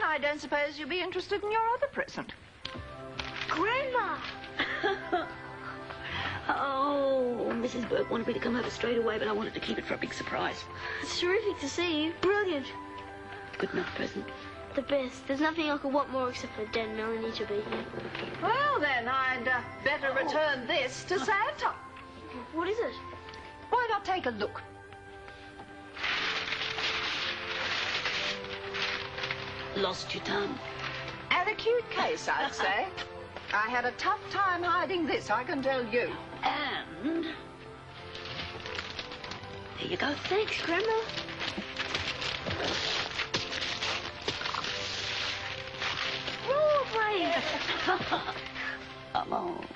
I don't suppose you'll be interested in your other present. Grandma! Oh, Mrs. Burke wanted me to come over straight away, but I wanted to keep it for a big surprise. It's terrific to see you. Brilliant. Good enough present. The best. There's nothing I could want more except for Dad and Melanie to be here. Well, then, I'd better return this to Santa. What is it? Why not take a look? Lost your tongue. An acute case, I'd say. I had a tough time hiding this, I can tell you. And there you go. Thanks, Grandma. Rollerblade! Come on.